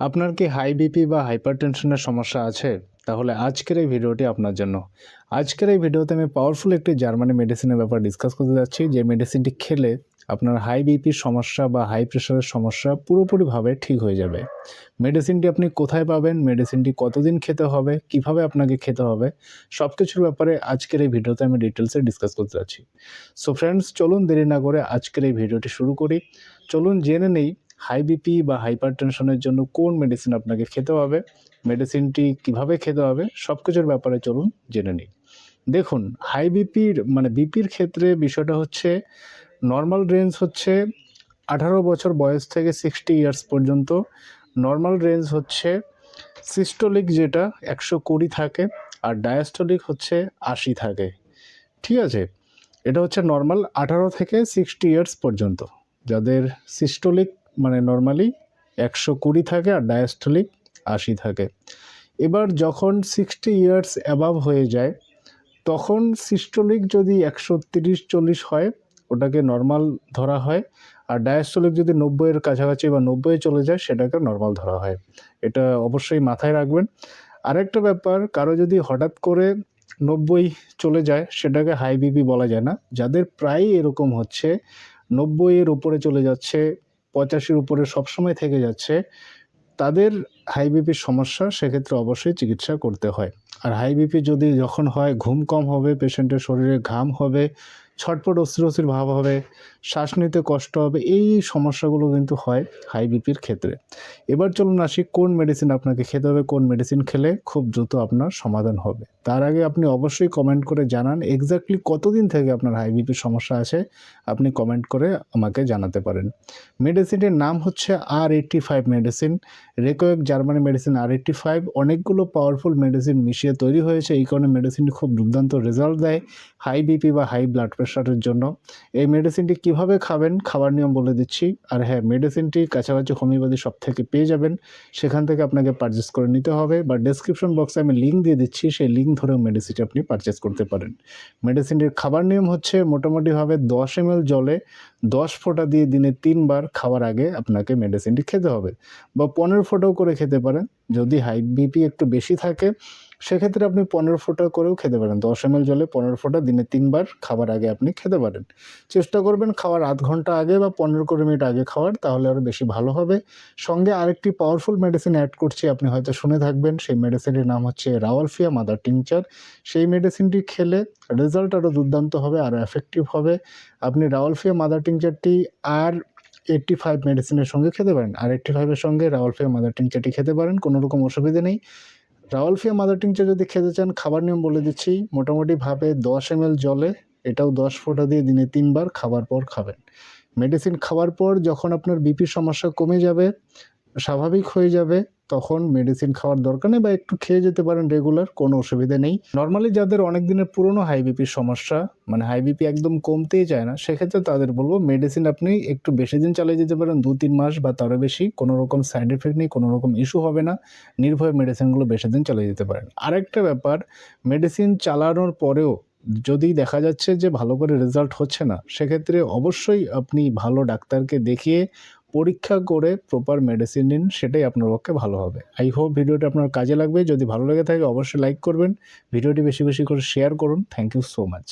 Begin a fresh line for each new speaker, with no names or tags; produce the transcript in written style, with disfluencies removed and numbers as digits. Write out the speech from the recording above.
আপনার কি high BP বা হাইপারটেনশনের সমস্যা আছে? তাহলে আজকের এই ভিডিওটি আপনার জন্য। আজকের এই ভিডিওতে আমি পাওয়ারফুল একটি জার্মানি মেডিসিনের ব্যাপারে ডিসকাস করতে যাচ্ছি, যে মেডিসিনটি খেলে আপনার হাই বিপির সমস্যা বা হাই প্রেশারের সমস্যা পুরোপুরিভাবে ঠিক হয়ে যাবে। মেডিসিনটি আপনি কোথায় পাবেন? মেডিসিনটি কতদিন খেতে হবে? কিভাবে আপনাকে খেতে হবে? সবকিছুর ব্যাপারে আজকের এই ভিডিওতে আমি ডিটেইলসে ডিসকাস করতে যাচ্ছি। সো ফ্রেন্ডস, চলুন দেরি না করে আজকের এই ভিডিওটি শুরু করি। চলুন জেনে নেই হাই বিপি বা হাইপারটেনশনের জন্য কোন মেডিসিন আপনাকে খেতে হবে, মেডিসিনটি কিভাবে খেতে হবে, সবকিছুর ব্যাপারে চলুন জেনে নিই। দেখুন, হাই বিপির বিপির ক্ষেত্রে বিষয়টা হচ্ছে নরমাল রেঞ্জ হচ্ছে 18 বছর বয়স থেকে 60 ইয়ার্স পর্যন্ত। নরমাল রেঞ্জ হচ্ছে সিস্টোলিক যেটা 120 থাকে, আর ডায়াস্টোলিক হচ্ছে 80 থাকে। ঠিক আছে? এটা হচ্ছে নরমাল 18 থেকে 60 ইয়ার্স পর্যন্ত। যাদের সিস্টোলিক নরমালি 120 থাকে আর ডায়াস্টোলিক 80 থাকে। এবার যখন 60 ইয়ার্স অ্যাবাভ হয়ে যায়, তখন সিস্টোলিক যদি 130-40 হয়, ওটাকে নরমাল ধরা হয়। আর ডায়াস্টোলিক যদি 90 এর কাছাকাছি বা 90 এ চলে যায়, সেটাকে নরমাল ধরা হয়। এটা অবশ্যই মাথায় রাখবেন। আরেকটা ব্যাপার, কারো যদি হঠাৎ করে 90 চলে যায়, সেটাকে হাই বিপি বলা যায় না। যাদের প্রায়ই এরকম হচ্ছে, 90 এর উপরে চলে যাচ্ছে, 85 এর উপরে সবসময় থেকে যাচ্ছে, তাদের হাই বিপির সমস্যা, সেক্ষেত্রে অবশ্যই চিকিৎসা করতে হয়। আর হাই বিপি যদি যখন হয়, ঘুম কম হবে, পেশেন্টের শরীরে ঘাম হবে, ছটপট অস্থির ভাব হবে, শ্বাস নিতে কষ্ট হবে, এই সমস্যাগুলো কিন্তু হয় হাই বিপির ক্ষেত্রে। এবার চলুন আসি কোন মেডিসিন আপনাকে খেতে হবে, কোন মেডিসিন খেলে খুব দ্রুত আপনার সমাধান হবে। তার আগে আপনি অবশ্যই কমেন্ট করে জানান এক্স্যাক্টলি কতদিন থেকে আপনার হাই বিপির সমস্যা আছে। আপনি কমেন্ট করে আমাকে জানাতে পারেন। মেডিসিনটির নাম হচ্ছে R85 medicine. রেকোয়েক Germany medicine R85 অনেকগুলো পাওয়ারফুল মেডিসিন মিশিয়ে তৈরি হয়েছে। এই কারণে মেডিসিনটি খুব দুর্দান্ত রেজাল্ট দেয় হাই বিপি বা হাই ব্লাড প্রেশারের জন্য। এই মেডিসিনটি কিভাবে খাবেন, খাবার নিয়ম বলে দিচ্ছি। আর হ্যাঁ, মেডিসিনটি কাছাকাছি হোমিওপ্যাথি শপ থেকে পেয়ে যাবেন। সেখান থেকে আপনাকে পারচেস করে নিতে হবে, বা ডেসক্রিপশন বক্সে আমি লিঙ্ক দিয়ে দিচ্ছি, সেই লিঙ্ক ধরেও মেডিসিনটি আপনি পারচেস করতে পারেন। মেডিসিনটির খাবার নিয়ম হচ্ছে মোটামুটিভাবে 10 ml জলে 10 ফোঁটা দিয়ে দিনে 3 বার খাওয়ার আগে আপনাকে মেডিসিনটি খেতে হবে, বা 15 ফোঁটাও করে খেতে পারেন। যদি হাই বিপি একটু বেশি থাকে, সেক্ষেত্রে আপনি 15 ফোঁটা করেও খেতে পারেন। 10 ml জলে 15 ফোঁটা দিনে 3 বার খাবার আগে আপনি খেতে পারেন। চেষ্টা করবেন খাওয়ার আধ ঘন্টা আগে বা 15-20 মিনিট আগে খাওয়ার, তাহলে আরও বেশি ভালো হবে। সঙ্গে আরেকটি পাওয়ারফুল মেডিসিন অ্যাড করছি, আপনি হয়তো শুনে থাকবেন। সেই মেডিসিনটির নাম হচ্ছে রাওয়ালফিয়া মাদার টিংচার। সেই মেডিসিনটি খেলে রেজাল্ট আরও দুর্দান্ত হবে, আরও এফেক্টিভ হবে। আপনি রাওয়ালফিয়া মাদার টিংচারটি আর 85 মেডিসিনের সঙ্গে খেতে পারেন। আর 85 এর সঙ্গে রাওয়ালফিয়া মাদার টিংচারটি খেতে পারেন, কোনো রকম অসুবিধা নেই। রাওয়ালফিয়া মাদার টিংচার যদি খেতে চান, খাবার নিয়ম বলে দিচ্ছি। মোটামুটিভাবে 10 ml জলে এটাও 10 ফোঁটা দিয়ে দিনে 3 বার খাবার পর খাবেন। মেডিসিন খাওয়ার পর যখন আপনার বিপির সমস্যা কমে যাবে, স্বাভাবিক হয়ে যাবে, তখন মেডিসিন খাওয়ার দরকার নেই, বা একটু খেয়ে যেতে পারেন রেগুলার, কোনো অসুবিধা নেই। নরমালি যাদের অনেক দিনের পুরনো হাই বিপির সমস্যা, হাই বিপি একদম কমতেই চায় না, সেক্ষেত্রে তাদের বলব মেডিসিন আপনি একটু বেশি দিন চালিয়ে যেতে পারেন, 2-3 মাস বা তারও বেশি। কোনো রকম সাইড এফেক্ট নেই, কোনো রকম ইস্যু হবে না। নির্ভয়ে মেডিসিনগুলো বেশি দিন চালিয়ে যেতে পারেন। আরেকটা ব্যাপার, মেডিসিন চালানোর পরেও যদি দেখা যাচ্ছে যে ভালো করে রেজাল্ট হচ্ছে না, সেক্ষেত্রে অবশ্যই আপনি ভালো ডাক্তারকে দেখিয়ে পরীক্ষা করে প্রপার মেডিসিন নিন, সেটাই আপনার পক্ষে ভালো হবে। আই হোপ ভিডিওটা আপনার কাজে লাগবে। যদি ভালো লেগে থাকে অবশ্যই লাইক করবেন। ভিডিওটি বেশি করে শেয়ার করুন। Thank you so much.